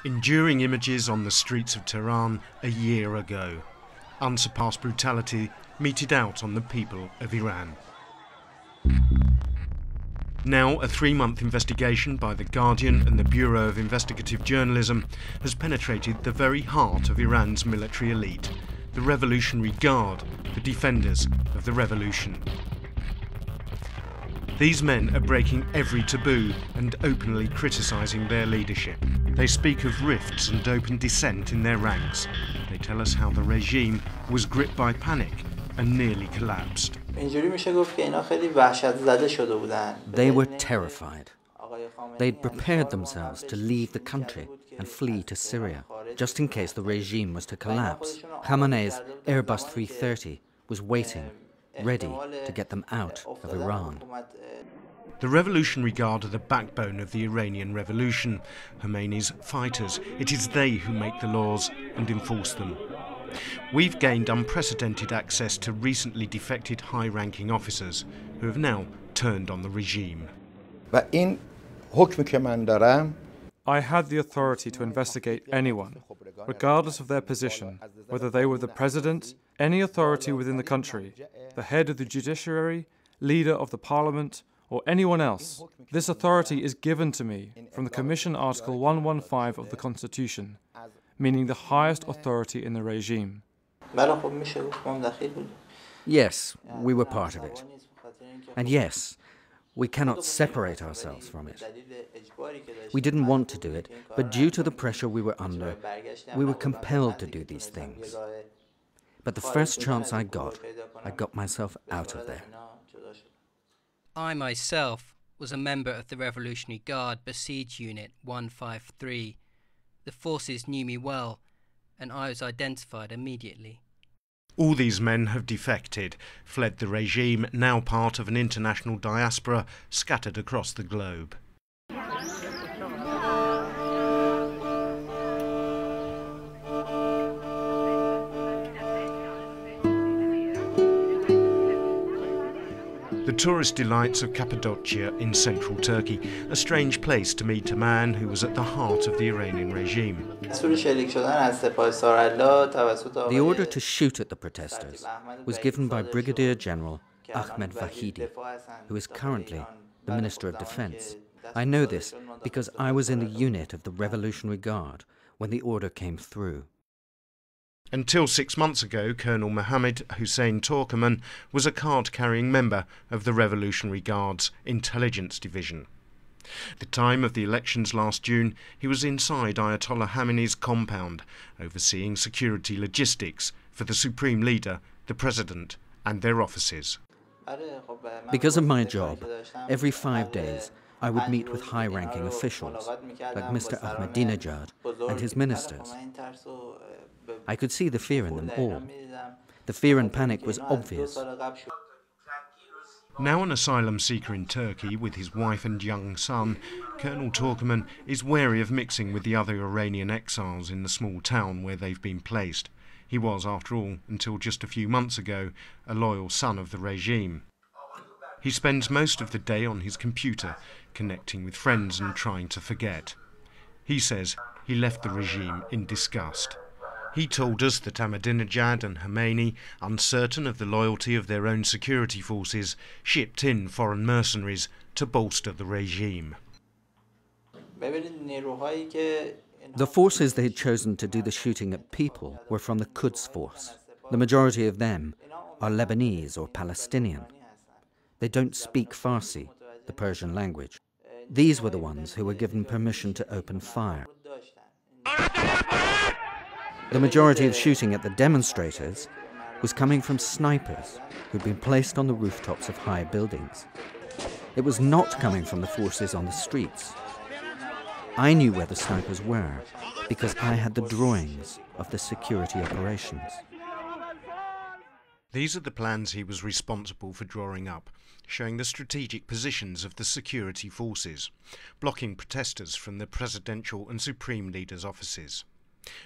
Enduring images on the streets of Tehran a year ago. Unsurpassed brutality meted out on the people of Iran. Now, a 3-month investigation by The Guardian and the Bureau of Investigative Journalism has penetrated the very heart of Iran's military elite, the Revolutionary Guard, the defenders of the revolution. These men are breaking every taboo and openly criticising their leadership. They speak of rifts and open dissent in their ranks. They tell us how the regime was gripped by panic and nearly collapsed. They were terrified. They'd prepared themselves to leave the country and flee to Syria, just in case the regime was to collapse. Khamenei's Airbus 330 was waiting, ready to get them out of Iran. The Revolutionary Guard are the backbone of the Iranian revolution, Khomeini's fighters. It is they who make the laws and enforce them. We've gained unprecedented access to recently defected high-ranking officers who have now turned on the regime. I had the authority to investigate anyone, regardless of their position, whether they were the president, any authority within the country, the head of the judiciary, leader of the parliament, or anyone else. This authority is given to me from the Commission Article 115 of the Constitution, meaning the highest authority in the regime. Yes, we were part of it. And yes, we cannot separate ourselves from it. We didn't want to do it, but due to the pressure we were under, we were compelled to do these things. But the first chance I got myself out of there. I myself was a member of the Revolutionary Guard Basij Unit 153. The forces knew me well, and I was identified immediately. All these men have defected, fled the regime, now part of an international diaspora scattered across the globe. The tourist delights of Cappadocia in central Turkey, a strange place to meet a man who was at the heart of the Iranian regime. The order to shoot at the protesters was given by Brigadier General Ahmed Vahidi, who is currently the Minister of Defense. I know this because I was in the unit of the Revolutionary Guard when the order came through. Until 6 months ago, Colonel Mohammed Hussein Torkerman was a card-carrying member of the Revolutionary Guard's intelligence division. At the time of the elections last June, he was inside Ayatollah Khamenei's compound, overseeing security logistics for the supreme leader, the president, and their offices. Because of my job, every 5 days I would meet with high-ranking officials, like Mr. Ahmadinejad and his ministers. I could see the fear in them all. The fear and panic was obvious. Now an asylum seeker in Turkey with his wife and young son, Colonel Torkerman is wary of mixing with the other Iranian exiles in the small town where they've been placed. He was, after all, until just a few months ago, a loyal son of the regime. He spends most of the day on his computer, connecting with friends and trying to forget. He says he left the regime in disgust. He told us that Ahmadinejad and Khomeini, uncertain of the loyalty of their own security forces, shipped in foreign mercenaries to bolster the regime. The forces they had chosen to do the shooting at people were from the Quds Force. The majority of them are Lebanese or Palestinian. They don't speak Farsi, the Persian language. These were the ones who were given permission to open fire. The majority of shooting at the demonstrators was coming from snipers who'd been placed on the rooftops of high buildings. It was not coming from the forces on the streets. I knew where the snipers were because I had the drawings of the security operations. These are the plans he was responsible for drawing up, showing the strategic positions of the security forces, blocking protesters from the presidential and supreme leaders' offices.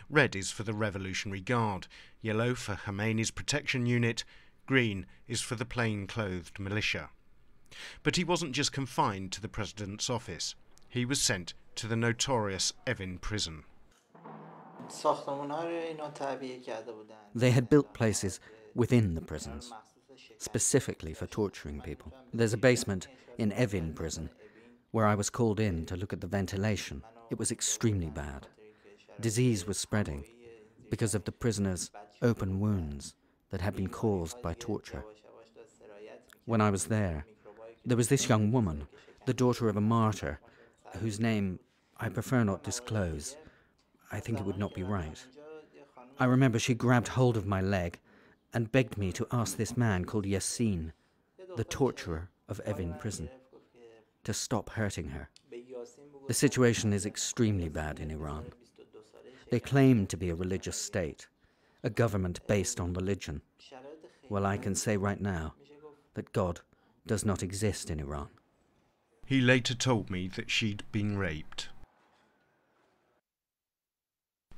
Red is for the Revolutionary Guard, yellow for Khomeini's protection unit, green is for the plain-clothed militia. But he wasn't just confined to the president's office. He was sent to the notorious Evin prison. They had built places within the prisons, specifically for torturing people. There's a basement in Evin prison where I was called in to look at the ventilation. It was extremely bad. Disease was spreading because of the prisoners' open wounds that had been caused by torture. When I was there was this young woman, the daughter of a martyr, whose name I prefer not disclose. I think it would not be right. I remember she grabbed hold of my leg and begged me to ask this man called Yassin, the torturer of Evin prison, to stop hurting her. The situation is extremely bad in Iran. They claim to be a religious state, a government based on religion. Well, I can say right now that God does not exist in Iran. He later told me that she'd been raped.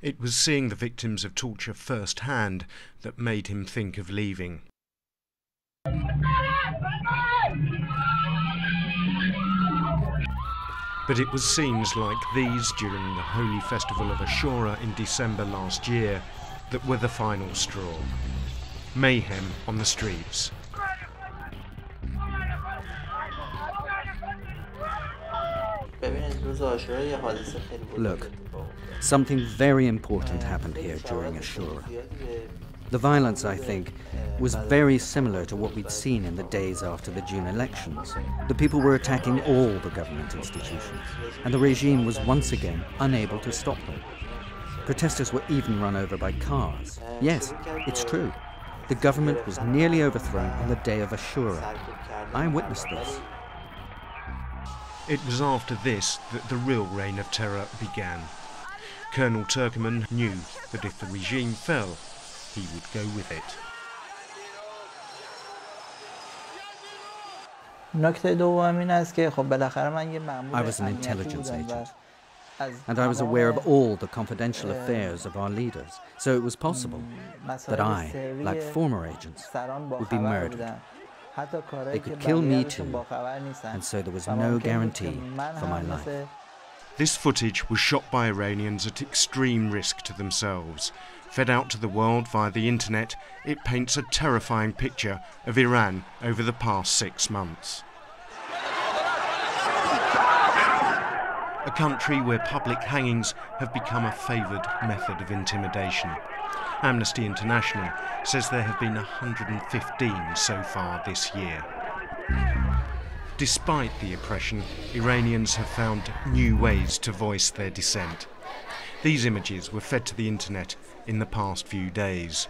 It was seeing the victims of torture firsthand that made him think of leaving. But it was scenes like these during the Holy Festival of Ashura in December last year that were the final straw. Mayhem on the streets. Look, something very important happened here during Ashura. The violence, I think, was very similar to what we'd seen in the days after the June elections. The people were attacking all the government institutions, and the regime was once again unable to stop them. Protesters were even run over by cars. Yes, it's true. The government was nearly overthrown on the day of Ashura. I witnessed this. It was after this that the real reign of terror began. Colonel Turkoman knew that if the regime fell, he would go with it. I was an intelligence agent, and I was aware of all the confidential affairs of our leaders, so it was possible that I, like former agents, would be murdered. They could kill me too, and so there was no guarantee for my life. This footage was shot by Iranians at extreme risk to themselves. Fed out to the world via the internet, it paints a terrifying picture of Iran over the past 6 months. A country where public hangings have become a favoured method of intimidation. Amnesty International says there have been 115 so far this year. Despite the oppression, Iranians have found new ways to voice their dissent. These images were fed to the internet in the past few days.